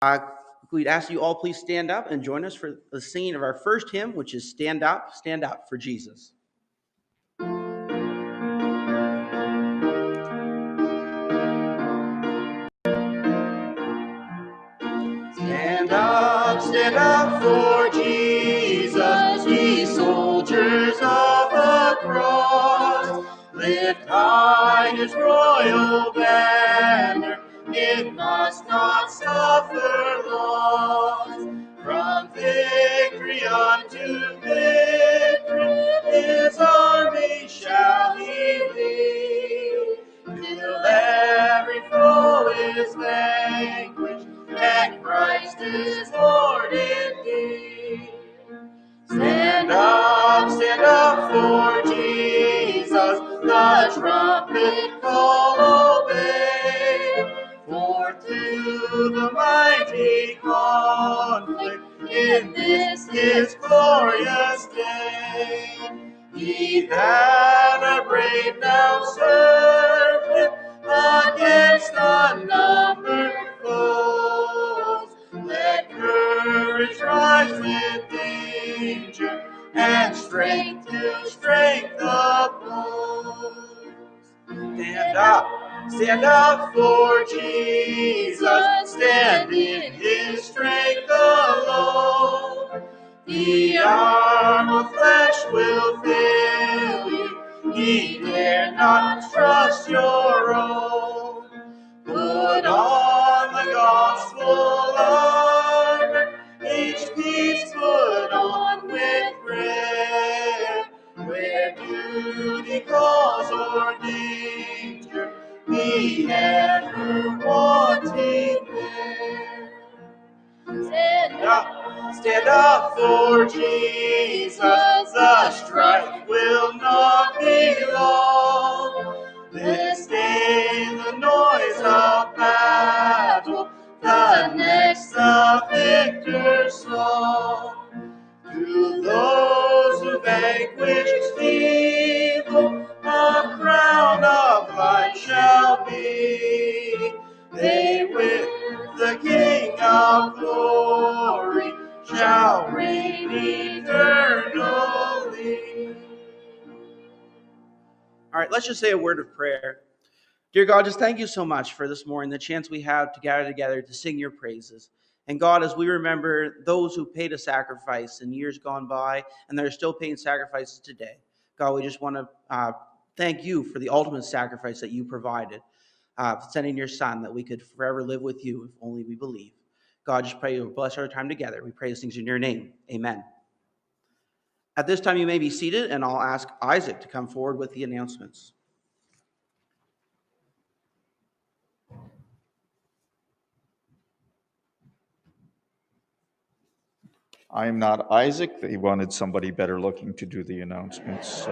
Uh, we'd ask you all please stand up and join us for the singing of our first hymn, which is Stand Up for Jesus. Stand up for Jesus, ye soldiers of the cross. Lift high his royal banner, it must not suffer loss. From victory unto victory, his army shall he lead, till every foe is vanquished, and Christ is Lord indeed. Stand up for Jesus, the trumpet call obey. For through the mighty conflict, in this his glorious day, he that a brave now serveth against unnumbered foes. Let courage rise with danger, and strength to strength oppose. Stand up for Jesus, stand in his strength alone. The arm of flesh will fail you, ye dare not trust your own. Put on the gospel armor, each piece put on with prayer. Where duty calls or danger, be ever wanting there. Stand up for Jesus, the strife will not be long. This day the noise of battle, the next the victor's song. To those who vanquished evil, a crown of life shall be. They with the King of glory shall reign eternally. All right, let's just say a word of prayer. Dear God, just thank you so much for this morning, the chance we have to gather together to sing your praises. And God, as we remember those who paid a sacrifice in years gone by, and they're still paying sacrifices today, God, we just want to thank you for the ultimate sacrifice that you provided, sending your Son that we could forever live with you if only we believe. God, just pray you bless our time together. We pray these things in your name. Amen. At this time, you may be seated, and I'll ask Isaac to come forward with the announcements. I am not Isaac. They wanted somebody better looking to do the announcements.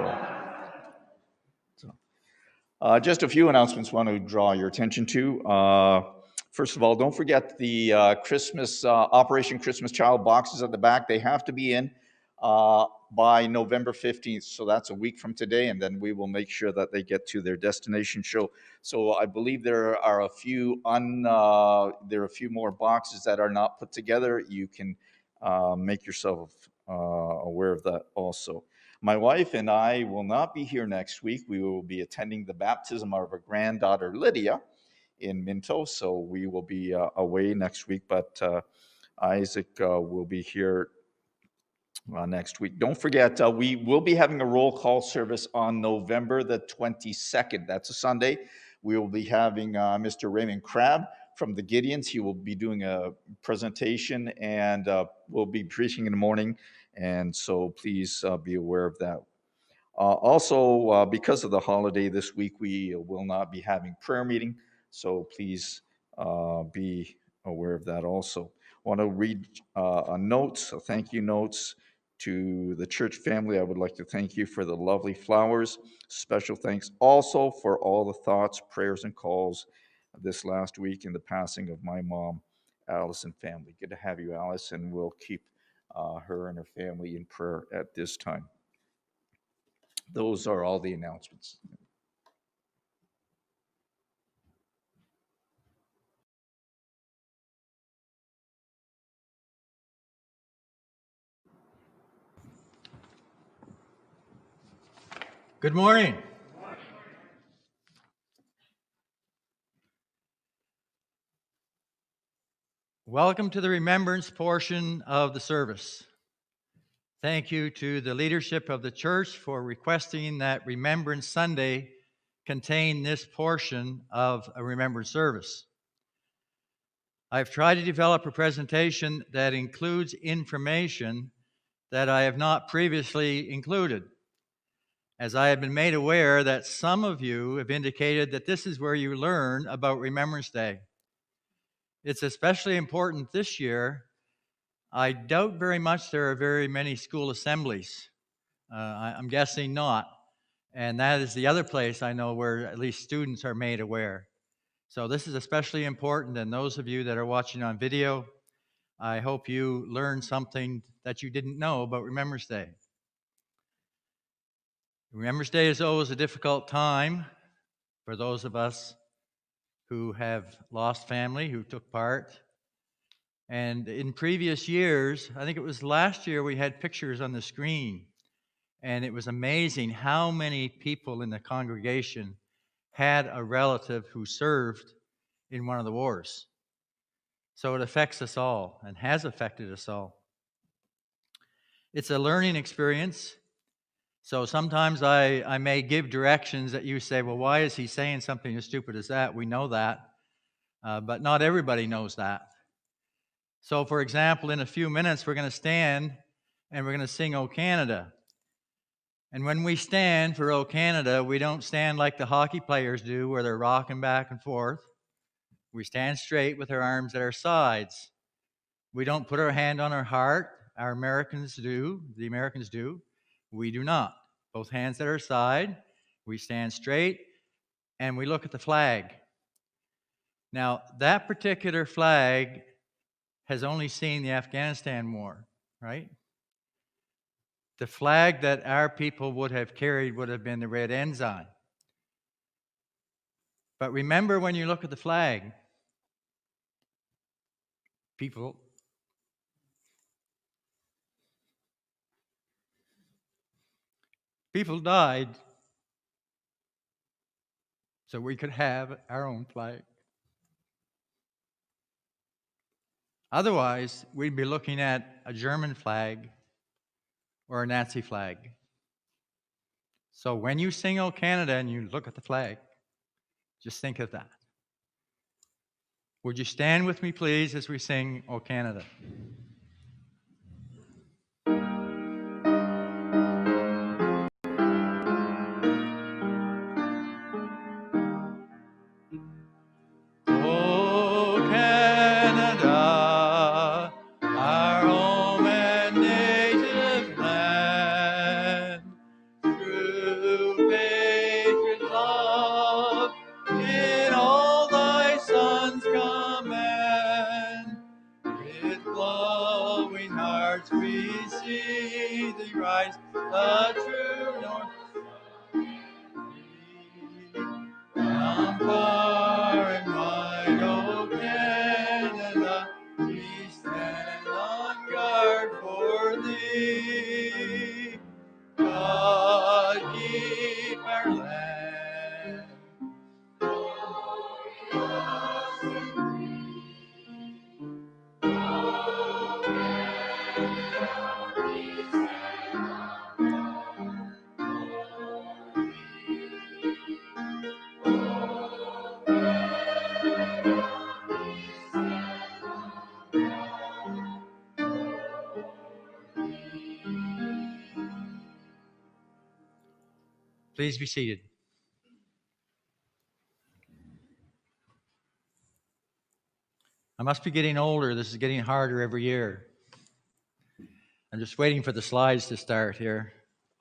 Just a few announcements I want to draw your attention to. First of all, don't forget the Christmas Operation Christmas Child boxes at the back. They have to be in by November 15th, so that's a week from today, and then we will make sure that they get to their destination show. So I believe there are a few more boxes that are not put together. You can make yourself aware of that also. My wife and I will not be here next week. We will be attending the baptism of our granddaughter Lydia in Minto, so we will be away next week, but Isaac will be here next week. Don't forget, we will be having a roll call service on November the 22nd. That's a Sunday. We will be having Mr. Raymond Crabb from the Gideons. He will be doing a presentation, and we'll be preaching in the morning, and so please be aware of that. Also, because of the holiday this week, we will not be having prayer meeting, so please be aware of that also. I want to read thank you notes to the church family. I would like to thank you for the lovely flowers. Special thanks also for all the thoughts, prayers, and calls this last week in the passing of my mom, Alice, and family. Good to have you, Alice, and we'll keep her and her family in prayer at this time. Those are all the announcements. Good morning. Welcome to the remembrance portion of the service. Thank you to the leadership of the church for requesting that Remembrance Sunday contain this portion of a remembrance service. I've tried to develop a presentation that includes information that I have not previously included, as I have been made aware that some of you have indicated that this is where you learn about Remembrance Day. It's especially important this year. I doubt very much there are very many school assemblies. I'm guessing not. And that is the other place I know where at least students are made aware. So this is especially important, and those of you that are watching on video, I hope you learned something that you didn't know about Remembrance Day. Remembrance Day is always a difficult time for those of us who have lost family, who took part. And in previous years, I think it was last year, we had pictures on the screen, and it was amazing how many people in the congregation had a relative who served in one of the wars. So it affects us all and has affected us all. It's a learning experience. So sometimes I may give directions that you say, well, why is he saying something as stupid as that? We know that, but not everybody knows that. So for example, in a few minutes, we're going to stand and we're going to sing O Canada. And when we stand for O Canada, we don't stand like the hockey players do, where they're rocking back and forth. We stand straight with our arms at our sides. We don't put our hand on our heart. The Americans do. We do not. Both hands at our side. We stand straight, and we look at the flag. Now, that particular flag has only seen the Afghanistan war, right? The flag that our people would have carried would have been the red ensign. But remember, when you look at the flag, people died so we could have our own flag. Otherwise, we'd be looking at a German flag or a Nazi flag. So when you sing O Canada and you look at the flag, just think of that. Would you stand with me, please, as we sing O Canada? O Canada, our home and native land, through patriot love, in all thy sons command, with glowing hearts we see thee rise, the true north. From far and wide, O Canada, we stand on guard for thee. God keep our land. Please be seated. I must be getting older. This is getting harder every year. I'm just waiting for the slides to start here.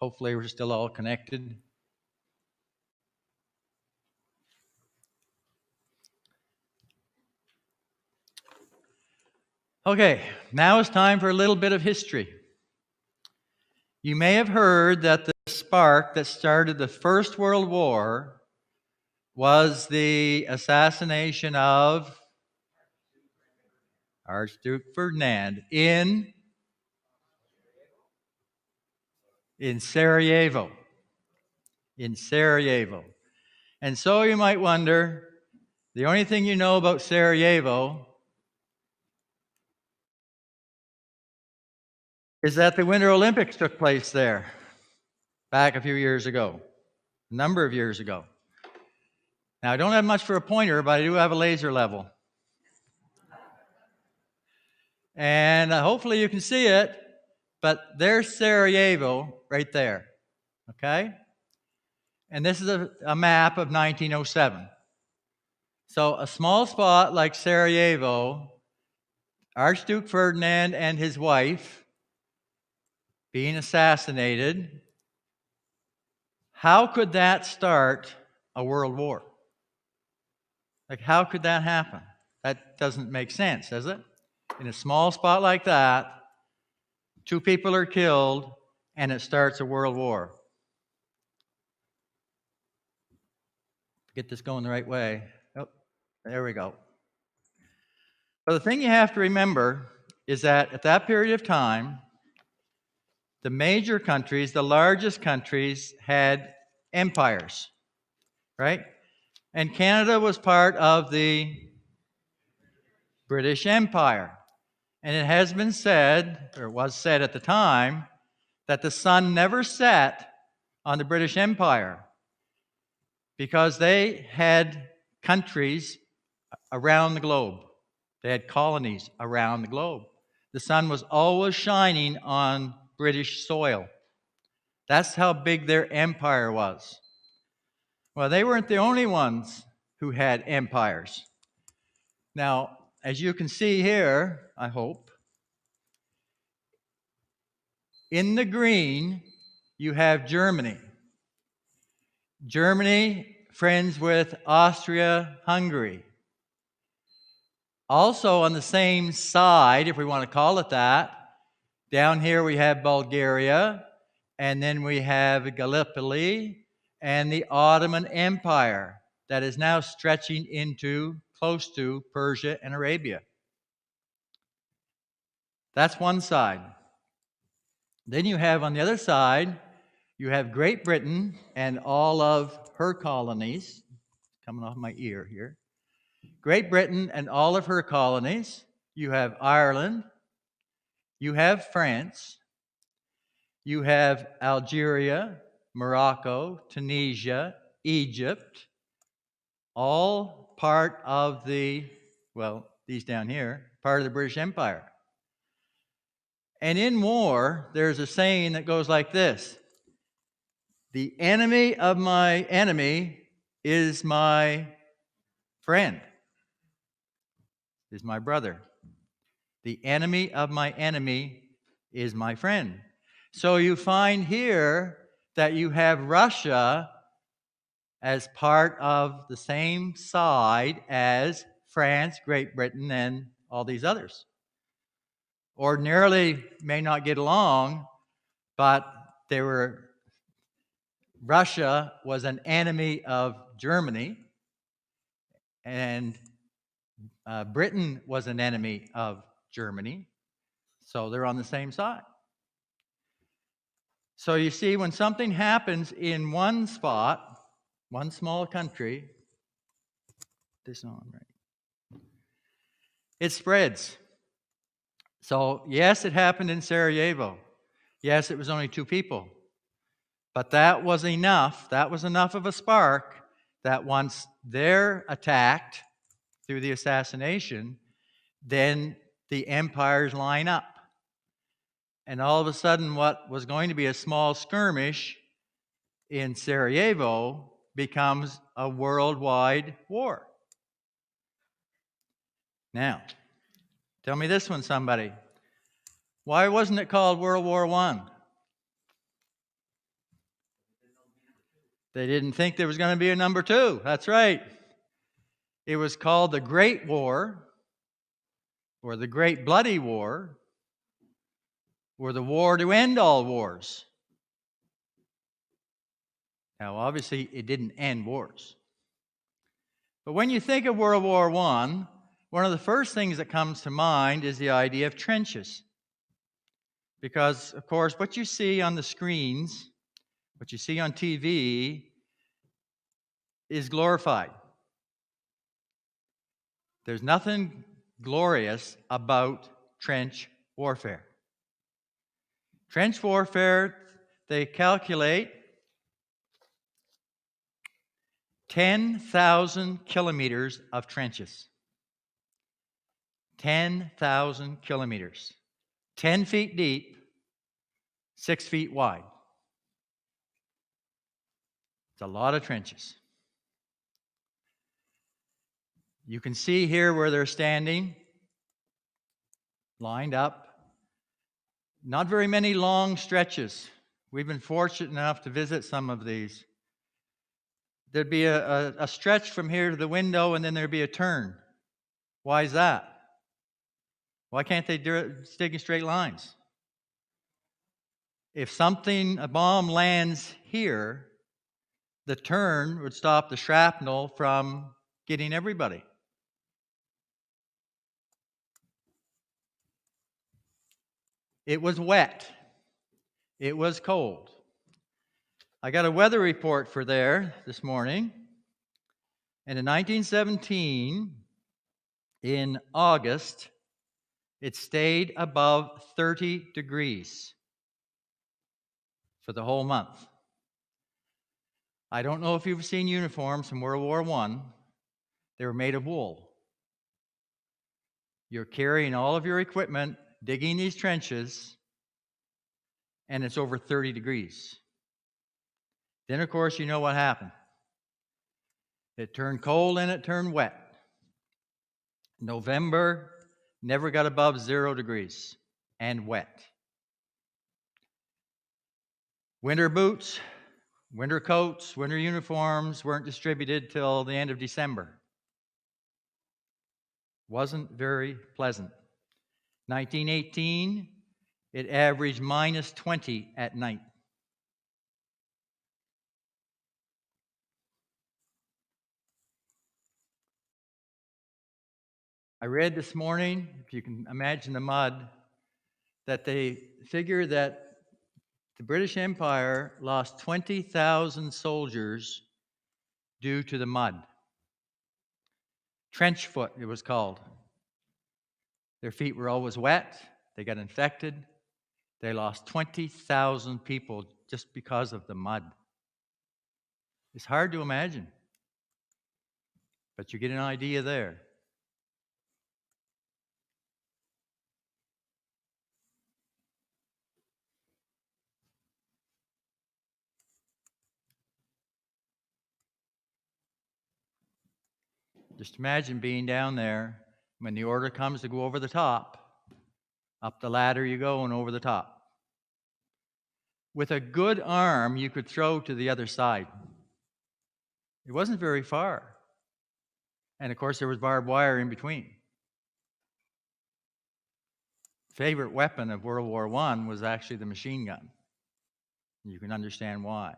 Hopefully we're still all connected. Okay, now it's time for a little bit of history. You may have heard that the spark that started the First World War was the assassination of Archduke Ferdinand in Sarajevo in Sarajevo. And so you might wonder, the only thing you know about Sarajevo is that the Winter Olympics took place there back a few years ago, a number of years ago. Now, I don't have much for a pointer, but I do have a laser level. And hopefully you can see it, but there's Sarajevo right there, okay? And this is a map of 1907. So a small spot like Sarajevo, Archduke Ferdinand and his wife being assassinated, how could that start a world war? Like, how could that happen? That doesn't make sense, does it? In a small spot like that, 2 people are killed, and it starts a world war. Get this going the right way. Oh, there we go. But the thing you have to remember is that at that period of time, the major countries, the largest countries, had empires, right? And Canada was part of the British Empire. And it has been said, or was said at the time, that the sun never set on the British Empire because they had countries around the globe. They had colonies around the globe. The sun was always shining on British soil. That's how big their empire was. Well, they weren't the only ones who had empires. Now, as you can see here, I hope, in the green, you have Germany. Germany, friends with Austria-Hungary. Also on the same side, if we want to call it that, down here we have Bulgaria, and then we have Gallipoli, and the Ottoman Empire that is now stretching into close to Persia and Arabia. That's one side. Then you have on the other side, you have Great Britain and all of her colonies. Coming off my ear here. Great Britain and all of her colonies. You have Ireland. You have France. You have Algeria, Morocco, Tunisia, Egypt, all part of the, well, these down here, part of the British Empire. And in war, there's a saying that goes like this: the enemy of my enemy is my friend, is my brother. The enemy of my enemy is my friend. So you find here that you have Russia as part of the same side as France, Great Britain, and all these others. Ordinarily may not get along, but Russia was an enemy of Germany, and Britain was an enemy of Germany, so they're on the same side. So you see, when something happens in one spot, one small country, this on, right? It spreads. So yes, it happened in Sarajevo. Yes, it was only 2 people. But that was enough. That was enough of a spark that once they're attacked through the assassination, then the empires line up. And all of a sudden, what was going to be a small skirmish in Sarajevo becomes a worldwide war. Now, tell me this one, somebody. Why wasn't it called World War I? They didn't think there was going to be a number 2. That's right. It was called the Great War, or the Great Bloody War, or the war to end all wars. Now, obviously, it didn't end wars. But when you think of World War I, one of the first things that comes to mind is the idea of trenches. Because, of course, what you see on the screens, what you see on TV, is glorified. There's nothing glorious about trench warfare. Trench warfare, they calculate 10,000 kilometers of trenches. 10,000 kilometers. 10 feet deep, 6 feet wide. It's a lot of trenches. You can see here where they're standing, lined up. Not very many long stretches. We've been fortunate enough to visit some of these. There'd be a stretch from here to the window, and then there'd be a turn. Why is that? Why can't they stick in straight lines? If a bomb lands here, the turn would stop the shrapnel from getting everybody. It was wet. It was cold. I got a weather report for there this morning. And in 1917, in August, it stayed above 30 degrees for the whole month. I don't know if you've seen uniforms from World War I. They were made of wool. You're carrying all of your equipment, digging these trenches, and it's over 30 degrees. Then, of course, you know what happened. It turned cold and it turned wet. November never got above 0 degrees and wet. Winter boots, winter coats, winter uniforms weren't distributed till the end of December. Wasn't very pleasant. 1918, it averaged minus 20 at night. I read this morning, if you can imagine the mud, that they figure that the British Empire lost 20,000 soldiers due to the mud. Trench foot, it was called. Their feet were always wet. They got infected. They lost 20,000 people just because of the mud. It's hard to imagine, but you get an idea there. Just imagine being down there when the order comes to go over the top. Up the ladder you go and over the top. With a good arm, you could throw to the other side. It wasn't very far. And of course, there was barbed wire in between. Favorite weapon of World War I was actually the machine gun. You can understand why.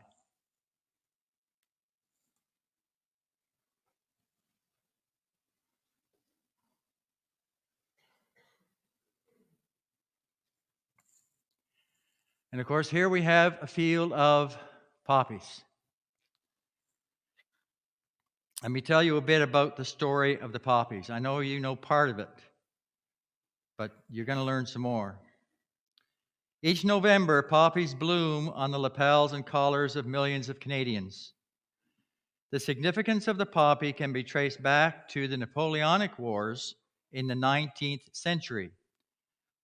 And of course, here we have a field of poppies. Let me tell you a bit about the story of the poppies. I know you know part of it, but you're going to learn some more. Each November, poppies bloom on the lapels and collars of millions of Canadians. The significance of the poppy can be traced back to the Napoleonic Wars in the 19th century,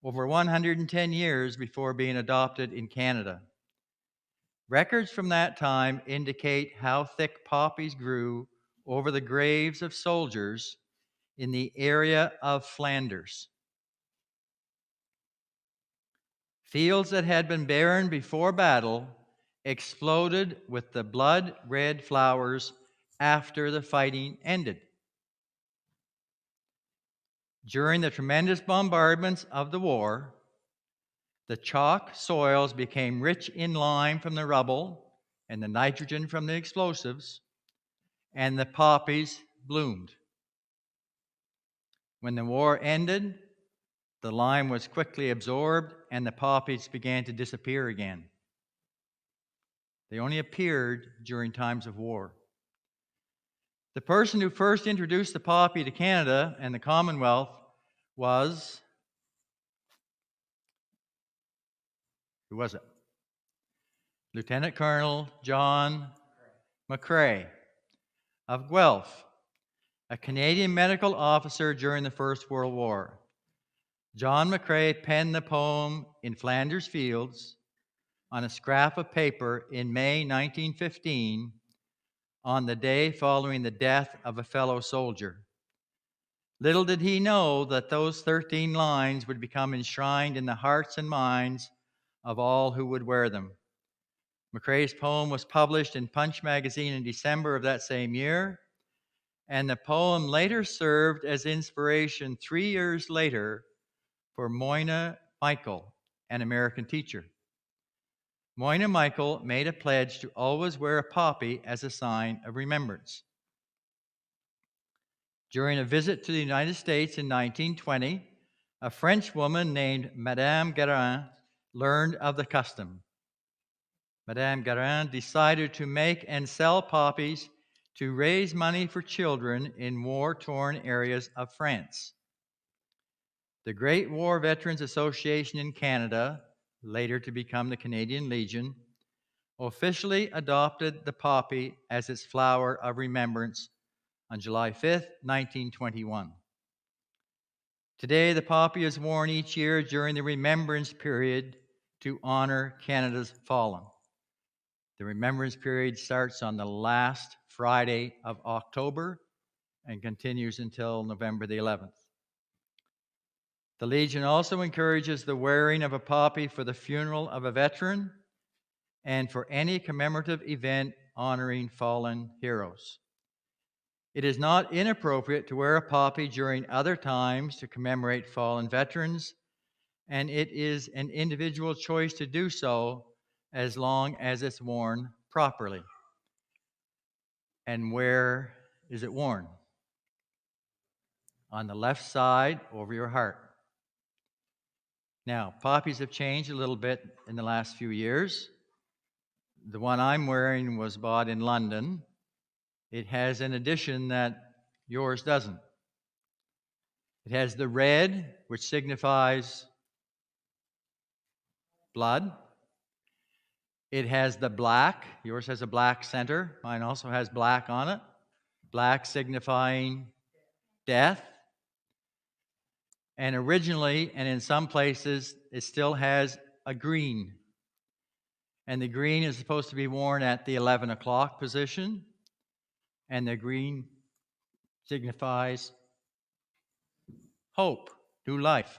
over 110 years before being adopted in Canada. Records from that time indicate how thick poppies grew over the graves of soldiers in the area of Flanders. Fields that had been barren before battle exploded with the blood-red flowers after the fighting ended. During the tremendous bombardments of the war, the chalk soils became rich in lime from the rubble and the nitrogen from the explosives, and the poppies bloomed. When the war ended, the lime was quickly absorbed and the poppies began to disappear again. They only appeared during times of war. The person who first introduced the poppy to Canada and the Commonwealth was, who was it? Lieutenant Colonel John McCrae of Guelph, a Canadian medical officer during the First World War. John McCrae penned the poem In Flanders Fields on a scrap of paper in May 1915 on the day following the death of a fellow soldier. Little did he know that those 13 lines would become enshrined in the hearts and minds of all who would wear them. McCrae's poem was published in Punch magazine in December of that same year, and the poem later served as inspiration 3 years later for Moyna Michael, an American teacher. Moyna Michael made a pledge to always wear a poppy as a sign of remembrance. During a visit to the United States in 1920, a French woman named Madame Guérin learned of the custom. Madame Guérin decided to make and sell poppies to raise money for children in war-torn areas of France. The Great War Veterans Association in Canada, later to become the Canadian Legion, officially adopted the poppy as its flower of remembrance on July 5th, 1921. Today, the poppy is worn each year during the remembrance period to honor Canada's fallen. The remembrance period starts on the last Friday of October and continues until November the 11th. The Legion also encourages the wearing of a poppy for the funeral of a veteran and for any commemorative event honoring fallen heroes. It is not inappropriate to wear a poppy during other times to commemorate fallen veterans, and it is an individual choice to do so as long as it's worn properly. And where is it worn? On the left side over your heart. Now, poppies have changed a little bit in the last few years. The one I'm wearing was bought in London. It has an addition that yours doesn't. It has the red, which signifies blood. It has the black. Yours has a black center. Mine also has black on it. Black signifying death. And originally, and in some places, it still has a green. And the green is supposed to be worn at the 11 o'clock position. And the green signifies hope, new life.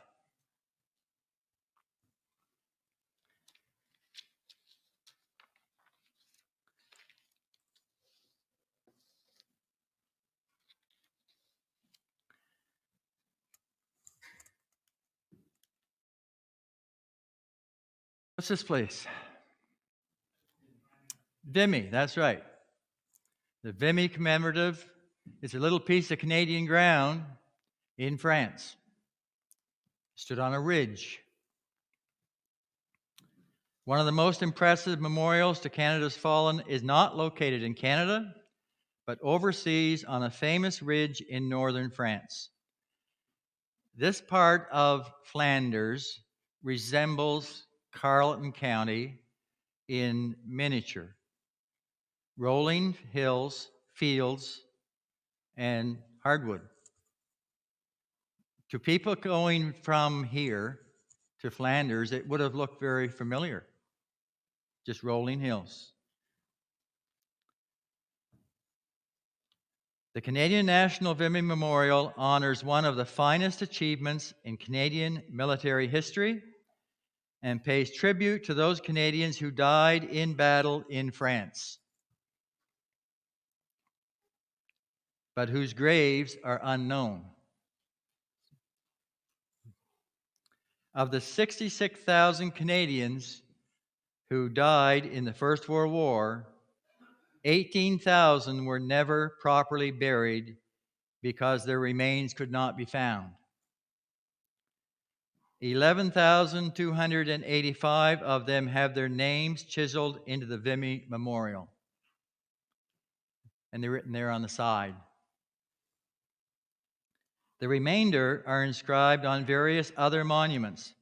What's this place? Vimy, that's right. The Vimy commemorative is a little piece of Canadian ground in France. It stood on a ridge. One of the most impressive memorials to Canada's fallen is not located in Canada, but overseas on a famous ridge in northern France. This part of Flanders resembles Carleton County in miniature. Rolling hills, fields, and hardwood. To people going from here to Flanders, it would have looked very familiar. Just rolling hills. The Canadian National Vimy Memorial honors one of the finest achievements in Canadian military history and pays tribute to those Canadians who died in battle in France, but whose graves are unknown. Of the 66,000 Canadians who died in the First World War, 18,000 were never properly buried because their remains could not be found. 11,285 of them have their names chiseled into the Vimy Memorial. And they're written there on the side. The remainder are inscribed on various other monuments,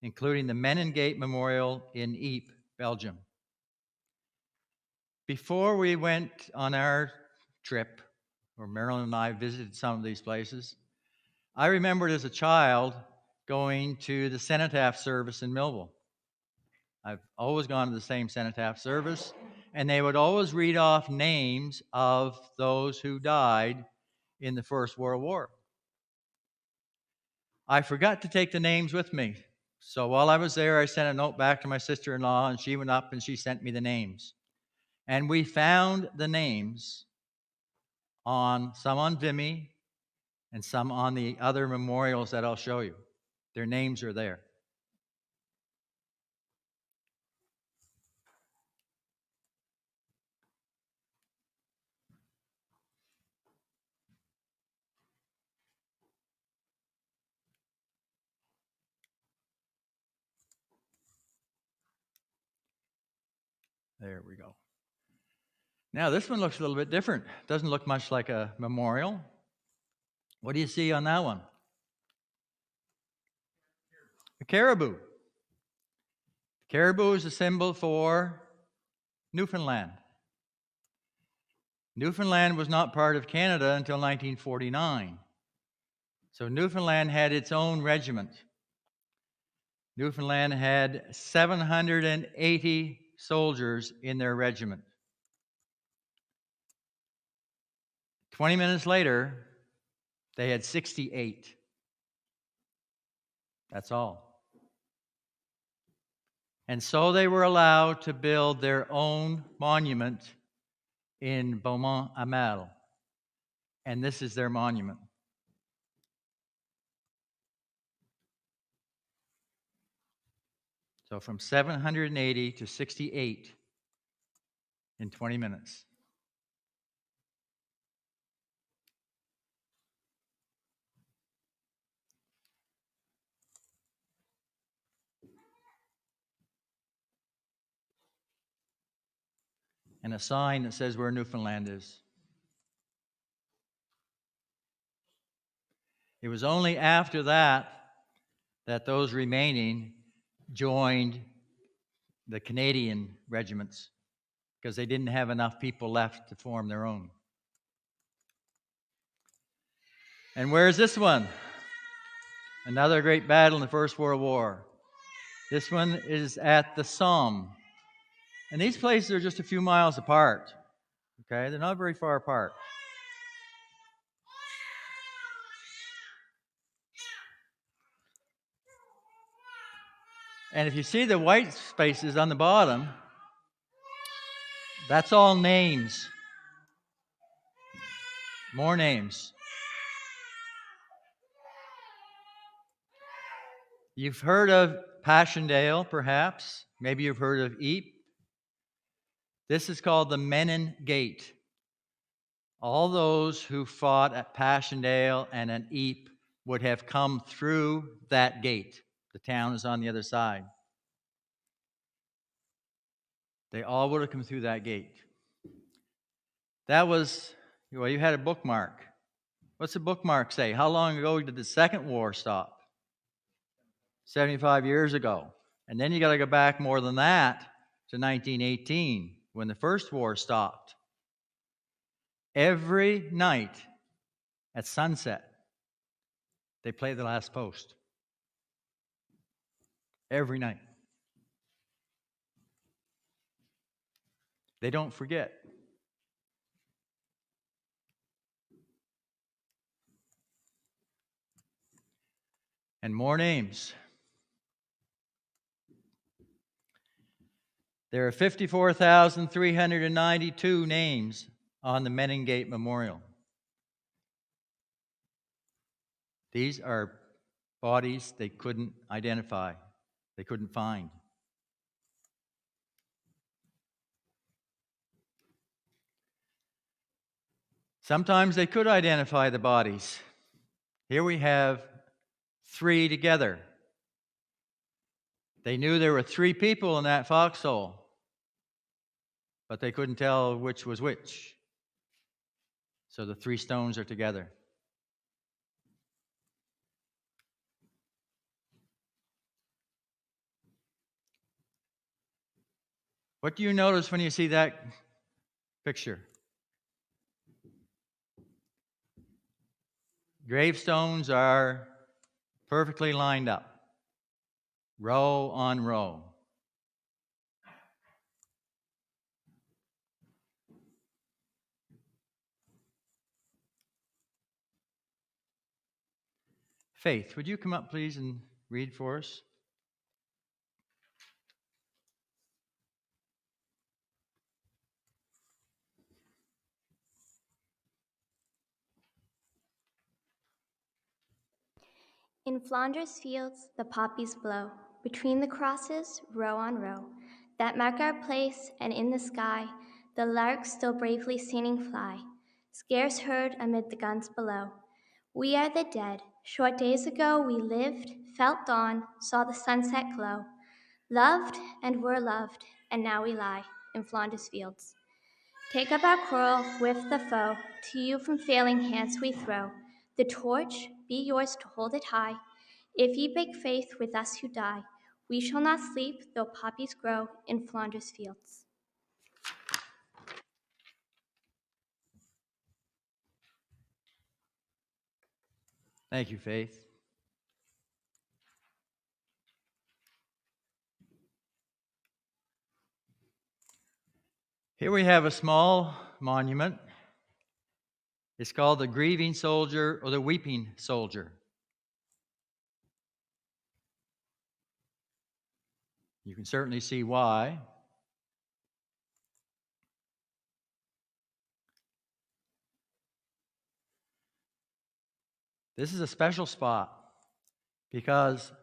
including the Meningate Memorial in Ypres, Belgium. Before we went on our trip, where Marilyn and I visited some of these places, I remembered as a child going to the cenotaph service in Millville. I've always gone to the same cenotaph service, and they would always read off names of those who died in the First World War. I forgot to take the names with me. So while I was there, I sent a note back to my sister-in-law, and she went up and she sent me the names. And we found the names on some on Vimy and some on the other memorials that I'll show you. Their names are there. There we go. Now, this one looks a little bit different. Doesn't look much like a memorial. What do you see on that one? A caribou. Caribou is a symbol for Newfoundland. Newfoundland was not part of Canada until 1949. So Newfoundland had its own regiment. Newfoundland had 780 soldiers in their regiment. 20 minutes later, they had 68. That's all. And so they were allowed to build their own monument in Beaumont-Hamel. And this is their monument. So from 780 to 68 in 20 minutes. And a sign that says where Newfoundland is. It was only after that that those remaining joined the Canadian regiments because they didn't have enough people left to form their own. And where's this one? Another great battle in the First World War. This one is at the Somme. And these places are just a few miles apart. Okay, they're not very far apart. And if you see the white spaces on the bottom, that's all names. More names. You've heard of Passchendaele, perhaps. Maybe you've heard of Ypres. This is called the Menin Gate. All those who fought at Passchendaele and at Ypres would have come through that gate. The town is on the other side. They all would have come through that gate. That was, well, you had a bookmark. What's the bookmark say? How long ago did the Second War stop? 75 years ago. And then you got to go back more than that to 1918 when the First War stopped. Every night at sunset, they play the last post. Every night. They don't forget. And more names. There are 54,392 names on the Meningate Memorial. These are bodies they couldn't identify, they couldn't find. Sometimes they could identify the bodies. Here we have 3 together. They knew there were 3 people in that foxhole, but they couldn't tell which was which. So the 3 stones are together. What do you notice when you see that picture? Gravestones are perfectly lined up, row on row. Faith, would you come up, please, and read for us? In Flanders fields the poppies blow, between the crosses, row on row, that mark our place, and in the sky the larks still bravely singing fly, scarce heard amid the guns below. We are the dead. Short days ago we lived, felt dawn, saw the sunset glow, loved and were loved, and now we lie in Flanders fields. Take up our quarrel with the foe, to you from failing hands we throw. The torch be yours to hold it high. If ye break faith with us who die, we shall not sleep though poppies grow in Flanders fields. Thank you, Faith. Here we have a small monument. It's called the Grieving Soldier or the Weeping Soldier. You can certainly see why. This is a special spot because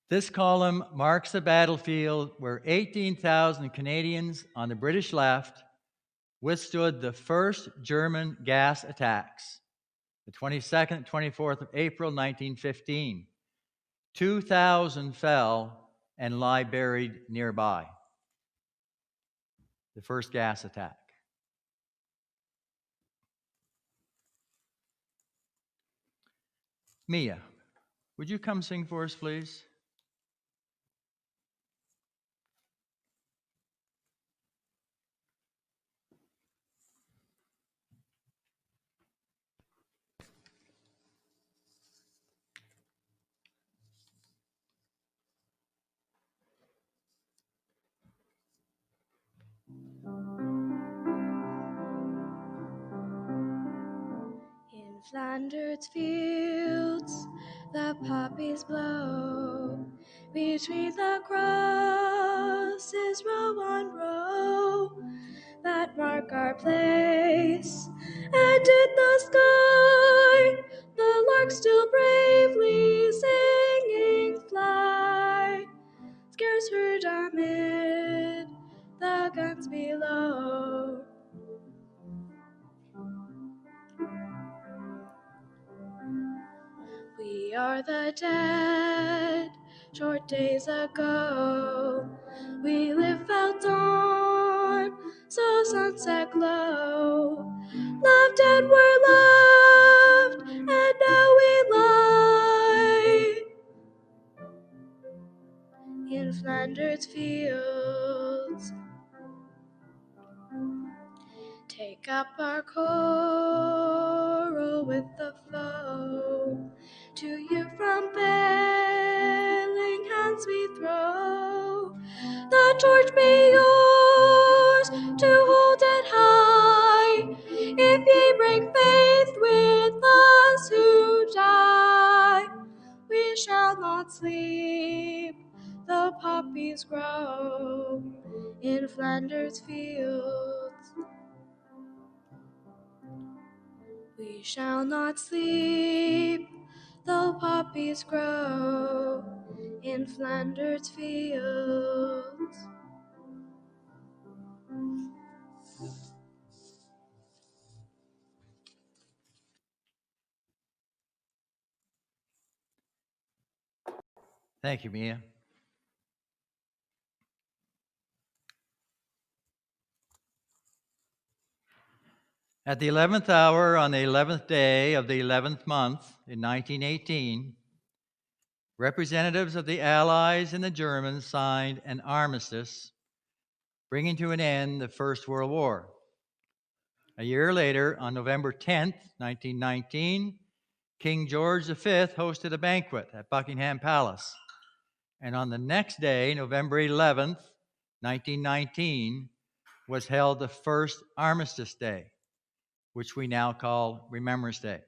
this column marks the battlefield where 18,000 Canadians on the British left withstood the first German gas attacks, the 22nd, 24th of April, 1915. 2,000 fell and lie buried nearby. The first gas attack. Mia, would you come sing for us, please? In Flanders fields the poppies blow, between the crosses row on row, that mark our place, and in the sky the larks still bravely singing fly, scarce heard amid the guns below. We are the dead. Short days ago we lived, felt dawn, saw sunset glow, loved and were loved, and now we lie in Flanders fields. Take up our quarrel with the foe, to you from failing hands we throw. The torch be yours to hold it high, if ye break faith with us who die. We shall not sleep, though poppies grow in Flanders fields. We shall not sleep, though poppies grow in Flanders fields. Thank you, Mia. At the 11th hour on the 11th day of the 11th month in 1918, representatives of the Allies and the Germans signed an armistice bringing to an end the First World War. A year later, on November 10th, 1919, King George V hosted a banquet at Buckingham Palace. And on the next day, November 11th, 1919, was held the first Armistice Day, which we now call Remembrance Day.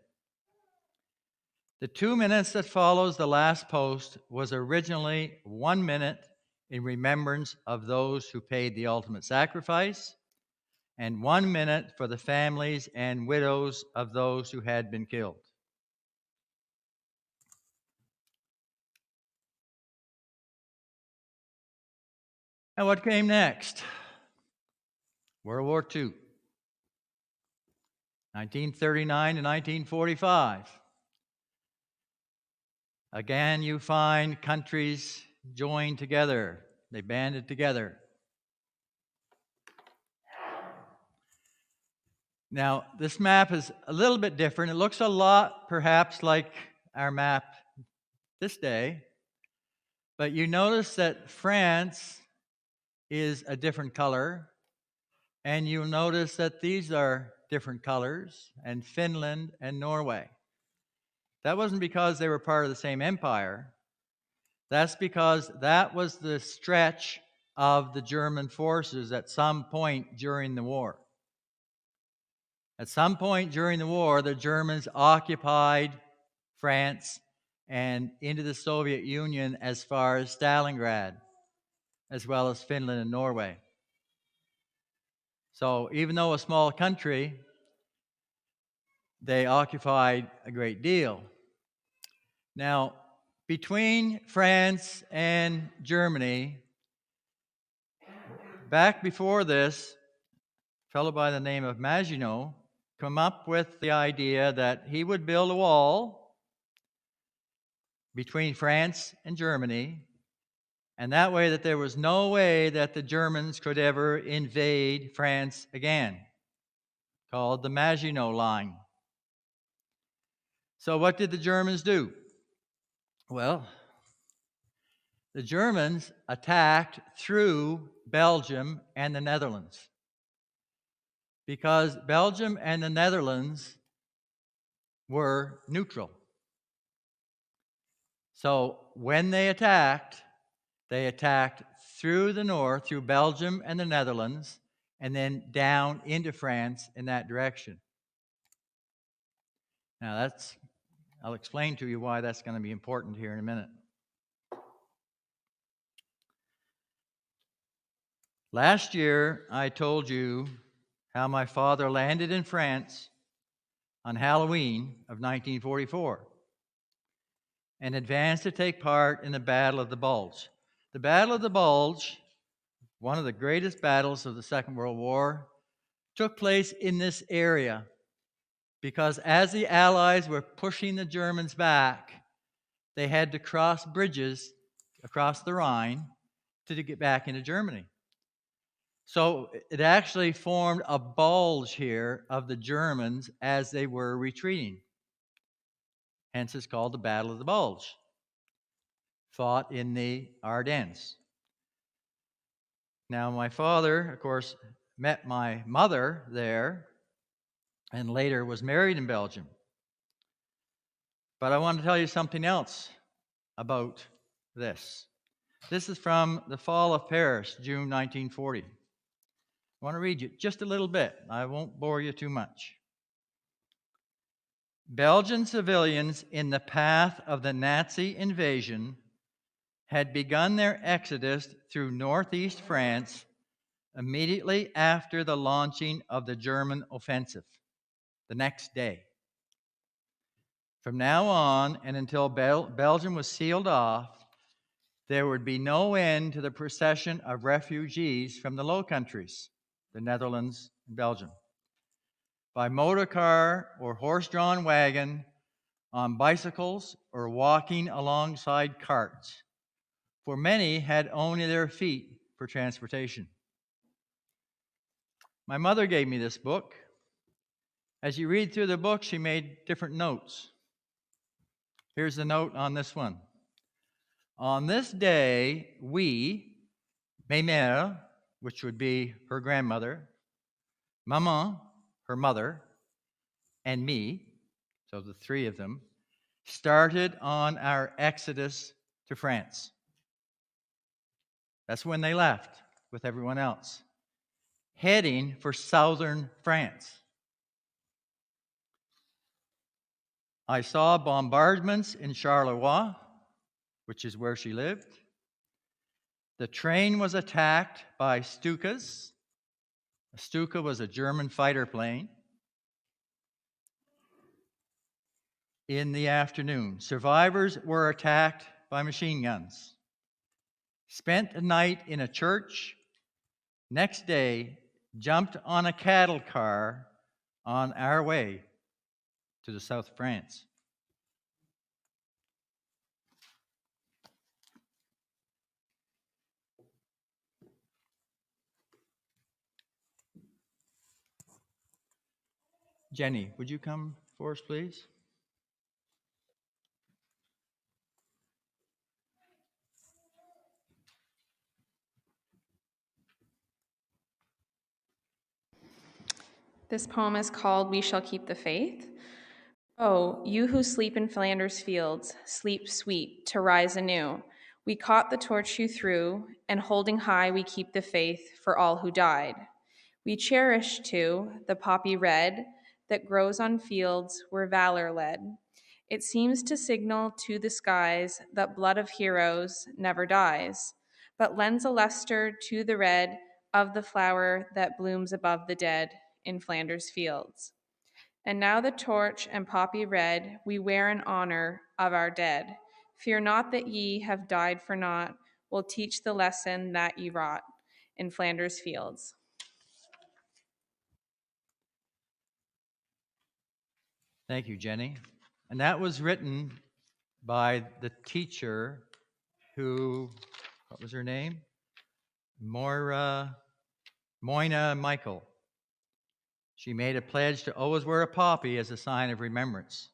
The 2 minutes that follows the last post was originally 1 minute in remembrance of those who paid the ultimate sacrifice, and 1 minute for the families and widows of those who had been killed. And what came next? World War II, 1939 to 1945. Again, you find countries joined together. They banded together. Now, this map is a little bit different. It looks a lot, perhaps, like our map this day. But you notice that France is a different color. And you'll notice that these are different colors, and Finland and Norway. That wasn't because they were part of the same empire. That's because that was the stretch of the German forces at some point during the war. At some point during the war, the Germans occupied France and into the Soviet Union as far as Stalingrad, as well as Finland and Norway. So even though a small country, they occupied a great deal. Now, between France and Germany, back before this, a fellow by the name of Maginot came up with the idea that he would build a wall between France and Germany, and that way that there was no way that the Germans could ever invade France again, called the Maginot Line. So what did the Germans do? Well, the Germans attacked through Belgium and the Netherlands, because Belgium and the Netherlands were neutral. So when they attacked through the north, through Belgium and the Netherlands, and then down into France in that direction. Now I'll explain to you why that's going to be important here in a minute. Last year, I told you how my father landed in France on Halloween of 1944 and advanced to take part in the Battle of the Bulge. The Battle of the Bulge, one of the greatest battles of the Second World War, took place in this area because as the Allies were pushing the Germans back, they had to cross bridges across the Rhine to get back into Germany. So it actually formed a bulge here of the Germans as they were retreating. Hence it's called the Battle of the Bulge, fought in the Ardennes. Now my father, of course, met my mother there and later was married in Belgium. But I want to tell you something else about this. This is from the fall of Paris, June 1940. I want to read you just a little bit. I won't bore you too much. Belgian civilians in the path of the Nazi invasion had begun their exodus through northeast France immediately after the launching of the German offensive, the next day. From now on, and until Belgium was sealed off, there would be no end to the procession of refugees from the Low Countries, the Netherlands and Belgium, by motor car or horse-drawn wagon, on bicycles, or walking alongside carts, for many had only their feet for transportation. My mother gave me this book. As you read through the book, she made different notes. Here's the note on this one. On this day, we, mes mères, which would be her grandmother, Maman, her mother, and me, so the three of them, started on our exodus to France. That's when they left with everyone else, heading for southern France. I saw bombardments in Charleroi, which is where she lived. The train was attacked by Stukas. A Stuka was a German fighter plane. In the afternoon, survivors were attacked by machine guns. Spent a night in a church. Next day, jumped on a cattle car on our way to the south of France. Jenny, would you come for us, please? This poem is called We Shall Keep the Faith. Oh, you who sleep in Flanders fields, sleep sweet to rise anew. We caught the torch you threw, and holding high we keep the faith for all who died. We cherish, too, the poppy red that grows on fields where valor led. It seems to signal to the skies that blood of heroes never dies, but lends a luster to the red of the flower that blooms above the dead in Flanders fields. And now the torch and poppy red we wear in honor of our dead. Fear not that ye have died for naught, will teach the lesson that ye wrought in Flanders fields. Thank you, Jenny. And that was written by the teacher who, what was her name? Moina Michael. She made a pledge to always wear a poppy as a sign of remembrance,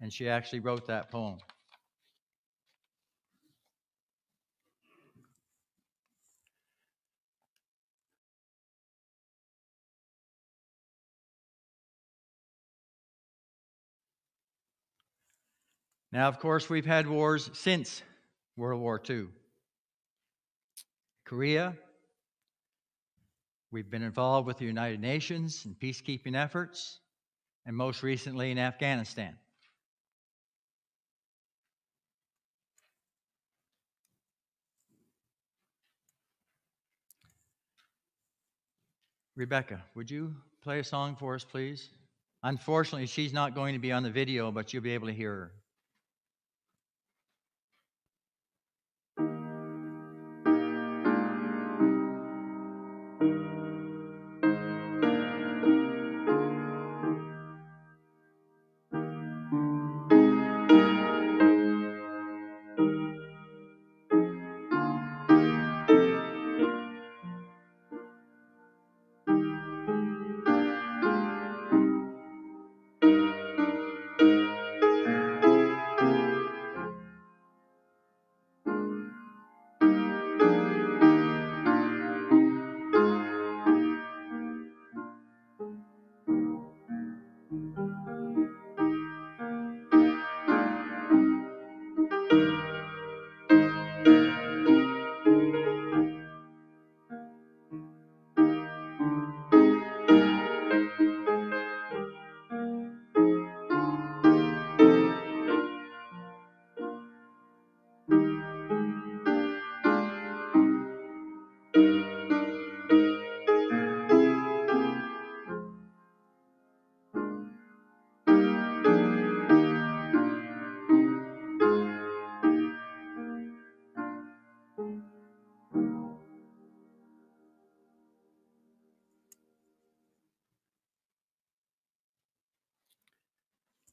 and she actually wrote that poem. Now, of course, we've had wars since World War II. Korea, we've been involved with the United Nations in peacekeeping efforts, and most recently in Afghanistan. Rebecca, would you play a song for us, please? Unfortunately, she's not going to be on the video, but you'll be able to hear her.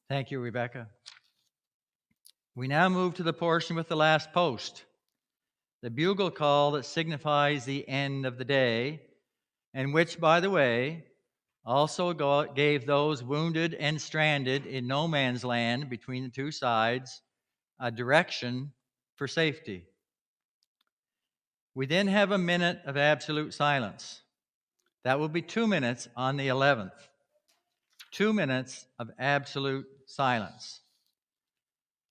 Thank you, Rebecca. We now move to the portion with the last post, the bugle call that signifies the end of the day, and which, by the way, also gave those wounded and stranded in no man's land between the two sides a direction for safety. We then have a minute of absolute silence. That will be 2 minutes on the 11th. 2 minutes of absolute silence.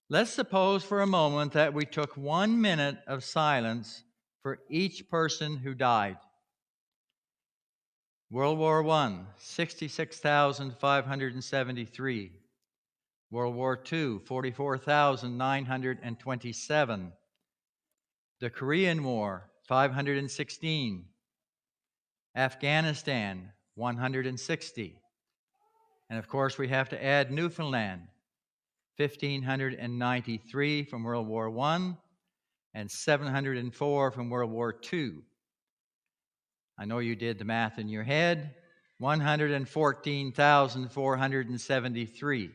Let's suppose for a moment that we took 1 minute of silence for each person who died. World War I, 66,573. World War II, 44,927. The Korean War, 516. Afghanistan, 160. And of course, we have to add Newfoundland, 1,593 from World War I and 704 from World War II. I know you did the math in your head. 114,473.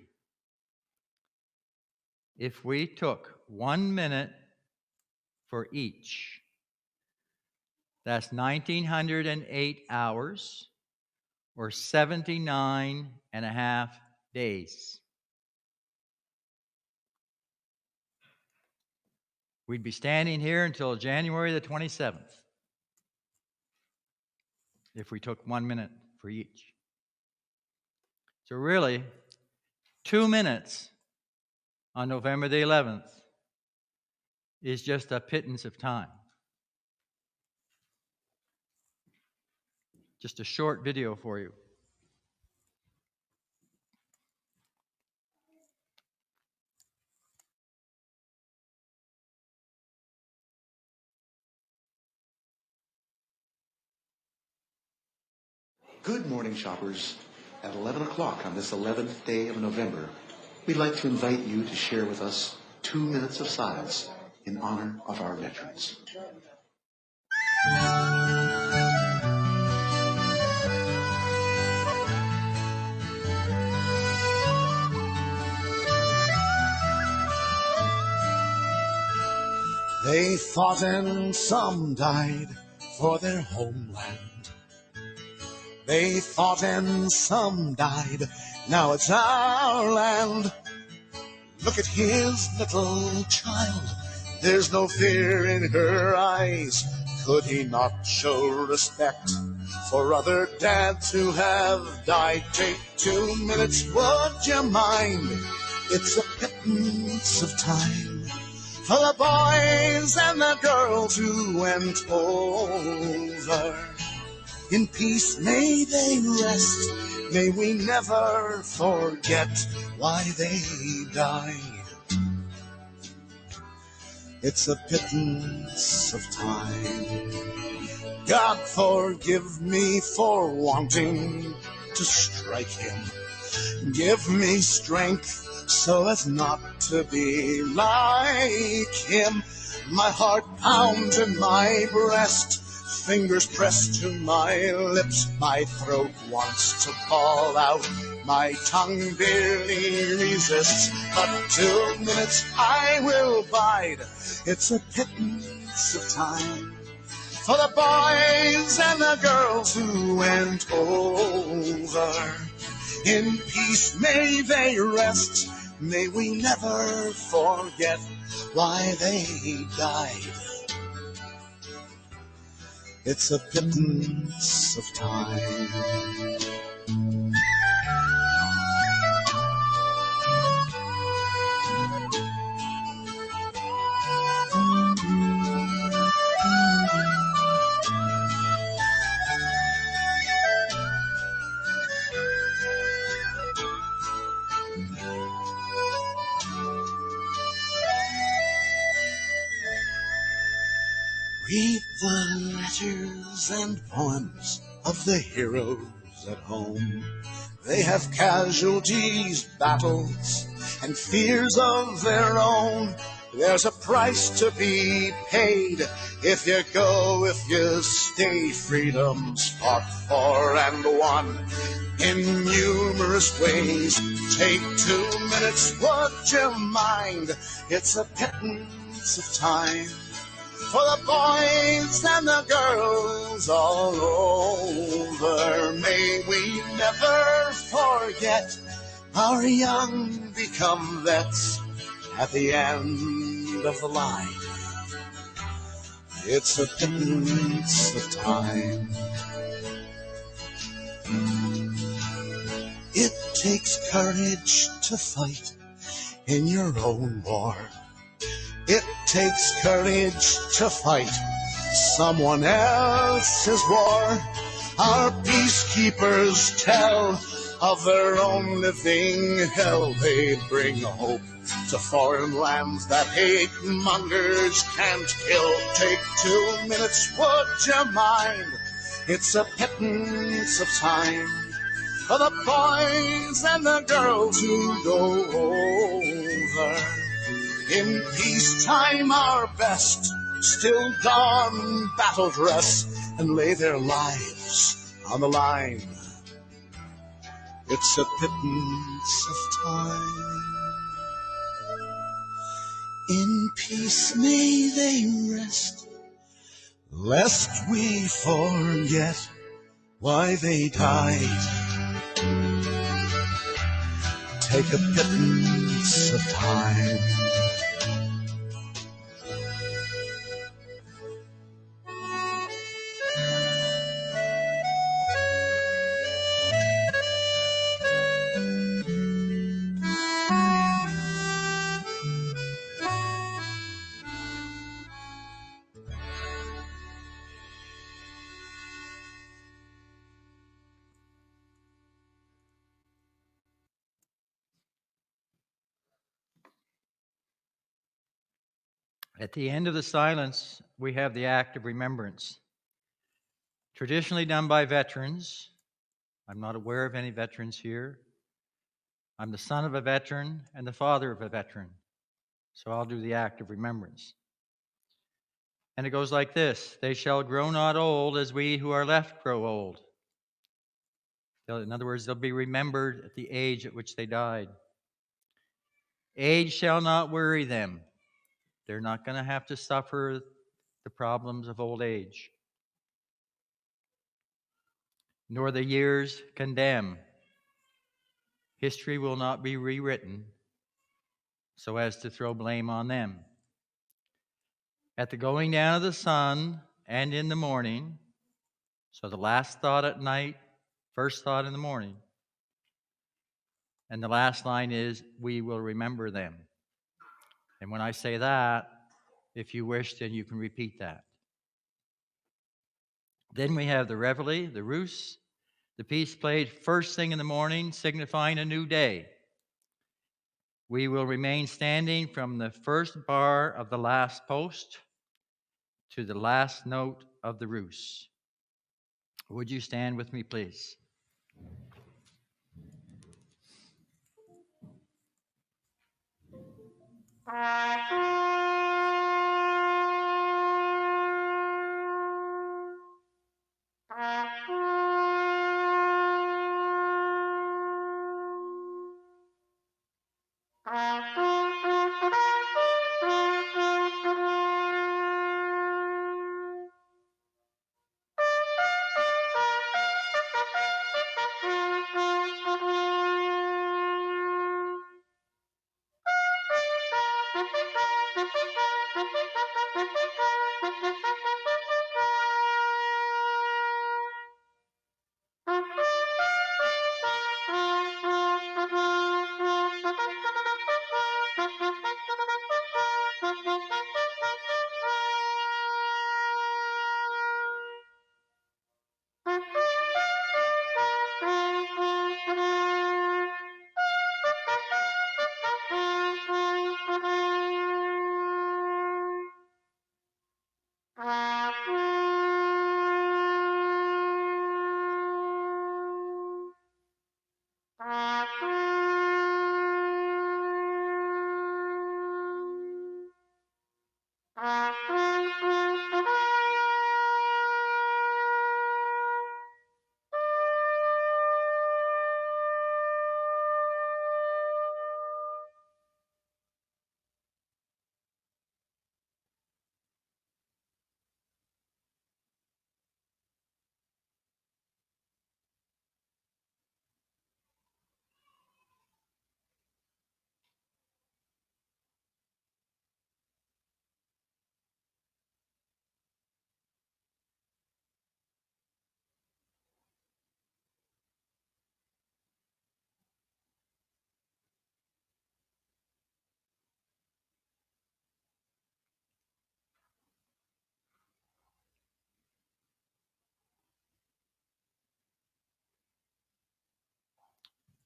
If we took 1 minute for each, that's 1,908 hours or 79 and a half days. We'd be standing here until January the 27th if we took 1 minute for each. So really, 2 minutes on November the 11th is just a pittance of time. Just a short video for you. Good morning, shoppers. At 11 o'clock on this 11th day of November, we'd like to invite you to share with us 2 minutes of silence in honor of our veterans. They fought and some died for their homeland. They fought and some died, now it's our land. Look at his little child, there's no fear in her eyes. Could he not show respect for other dads who have died? Take 2 minutes, would you mind? It's a pittance of time for the boys and the girls who went over. In peace may they rest, may we never forget why they died. It's a pittance of time. God forgive me for wanting to strike him. Give me strength so as not to be like him. My heart pounds in my breast, fingers pressed to my lips, my throat wants to bawl out, my tongue barely resists, but 2 minutes I will bide. It's a pittance of time for the boys and the girls who went over. In peace may they rest, may we never forget why they died. It's a pittance of time. Read the letters and poems of the heroes at home. They have casualties, battles, and fears of their own. There's a price to be paid if you go, if you stay. Freedom's fought for and won in numerous ways. Take 2 minutes, would you mind? It's a pittance of time for the boys and the girls all over. May we never forget our young become vets at the end of the line. It's a pittance of time. It takes courage to fight in your own war. It takes courage to fight someone else's war. Our peacekeepers tell of their own living hell. They bring hope to foreign lands that hate mongers can't kill. Take 2 minutes, would you mind? It's a pittance of time for the boys and the girls who go over. In peacetime our best still don battle dress and lay their lives on the line. It's a pittance of time. In peace may they rest, lest we forget why they died. Take a pittance of time. At the end of the silence, we have the act of remembrance, traditionally done by veterans. I'm not aware of any veterans here. I'm the son of a veteran and the father of a veteran, so I'll do the act of remembrance. And it goes like this: they shall grow not old as we who are left grow old. In other words, they'll be remembered at the age at which they died. Age shall not worry them. They're not going to have to suffer the problems of old age. Nor the years condemn. History will not be rewritten so as to throw blame on them. At the going down of the sun and in the morning, so the last thought at night, first thought in the morning, and the last line is, we will remember them. And when I say that, if you wish, then you can repeat that. Then we have the reveille, the rus, the piece played first thing in the morning, signifying a new day. We will remain standing from the first bar of the last post to the last note of the rus. Would you stand with me, please?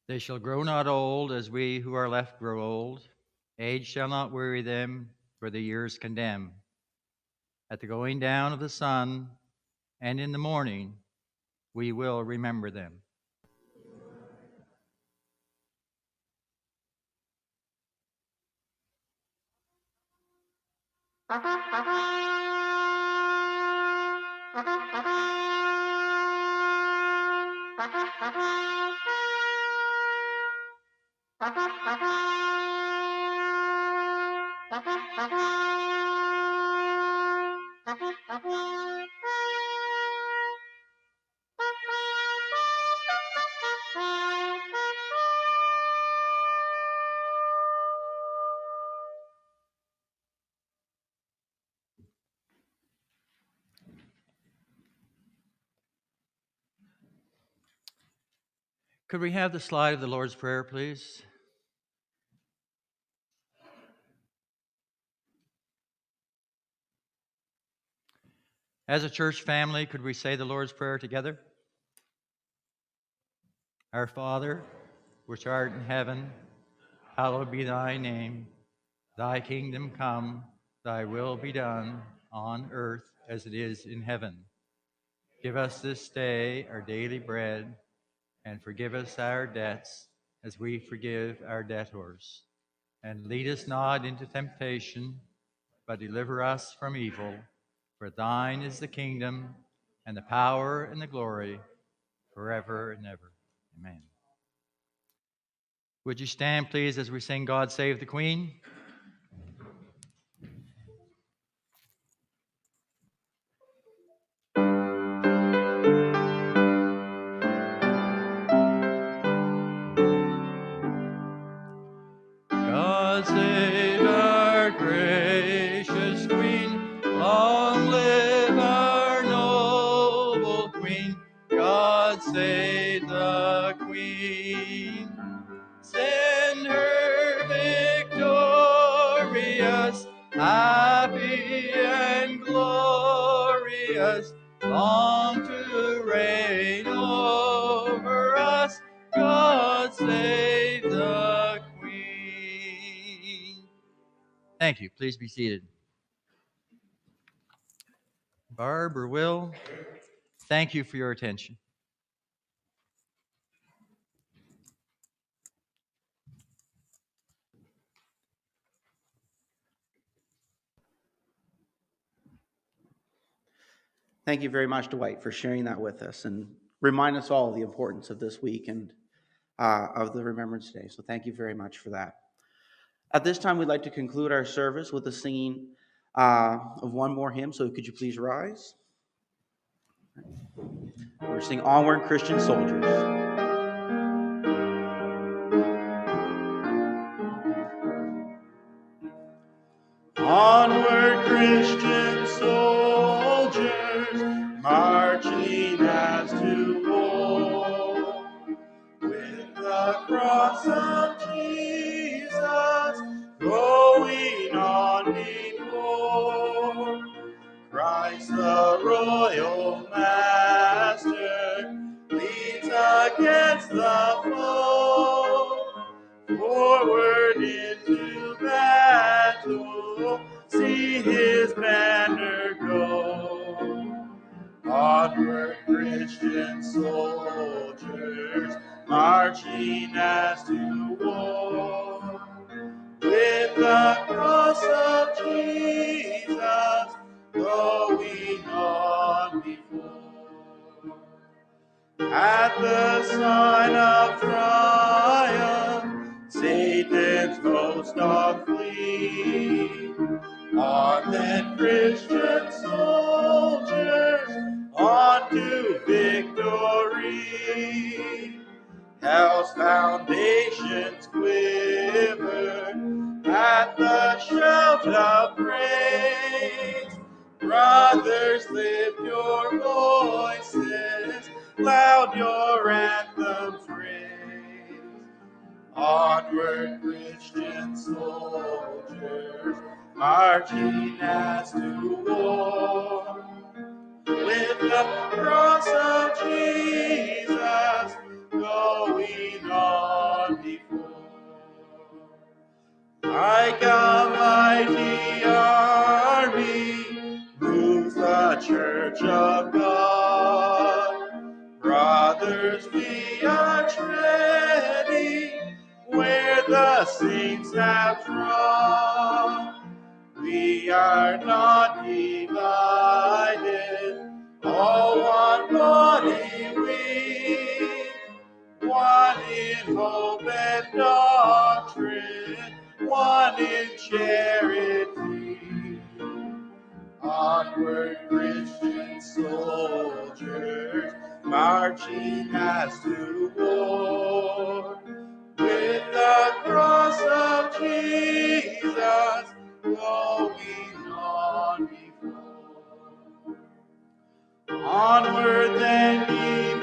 They shall grow not old as we who are left grow old. Age shall not weary them, for the years condemn. At the going down of the sun and in the morning, we will remember them. Could we have the slide of the Lord's Prayer, please? As a church family, could we say the Lord's Prayer together? Our Father, which art in heaven, hallowed be thy name. Thy kingdom come, thy will be done, on earth as it is in heaven. Give us this day our daily bread, and forgive us our debts as we forgive our debtors. And lead us not into temptation, but deliver us from evil. For thine is the kingdom, and the power, and the glory, forever and ever. Amen. Would you stand, please, as we sing God Save the Queen? God save our gracious Queen, long live our noble Queen. God save the Queen. Send her victorious, happy and glorious, long to reign over us. God save the Queen. Thank you. Please be seated. Barb or Will, thank you for your attention. Thank you very much, Dwight, for sharing that with us and remind us all of the importance of this week and of the Remembrance Day. So thank you very much for that. At this time, we'd like to conclude our service with the singing of one more hymn. So could you please rise? We're singing Onward, Christian Soldiers. Onward, Christian soldiers, marching as to war, with the cross of Jesus going on before. Christ the royal master leads against the foe, forward into battle, see his banner go. Onward, Christian soldiers, marching as to war, with the cross of Jesus going on before. At the sign of triumph, Satan's host doth flee. On then, Christian soldiers, on to victory. Hell's foundations quiver at the shout of praise. Brothers, lift your voices, loud your anthems raise. Onward, Christian soldiers, marching as to war, with the cross of Jesus going on. like a mighty army, moves the church of God. Brothers, we are treading where the saints have trod. We are not divided, all one body we, one in hope and doctrine, one in charity. Onward, Christian soldiers, marching as to war, with the cross of Jesus going on before. Onward then, ye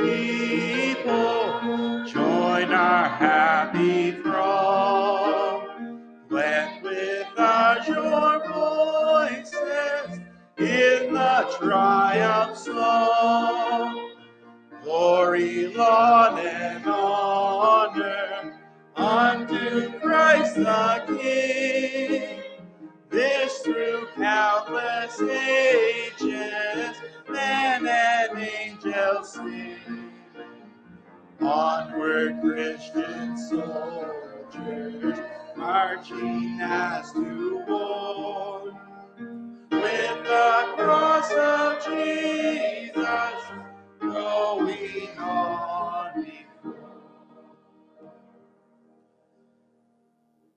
people, join our happy throng, blend with azure voices in the triumph song. Glory, laud, and honor unto Christ the King. This through countless ages, men and angels sing. Onward, Christian soldiers, marching as to war, with the cross of Jesus going on before.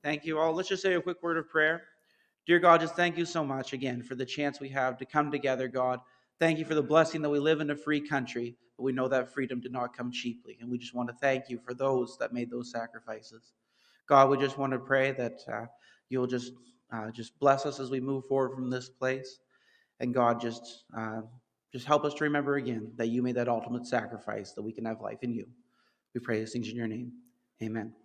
Thank you all. Let's just say a quick word of prayer. Dear God, just thank you so much again for the chance we have to come together, God. Thank you for the blessing that we live in a free country, but we know that freedom did not come cheaply. And we just want to thank you for those that made those sacrifices. God, we just want to pray that you'll just bless us as we move forward from this place. And God, just help us to remember again that you made that ultimate sacrifice that we can have life in you. We pray these things in your name. Amen.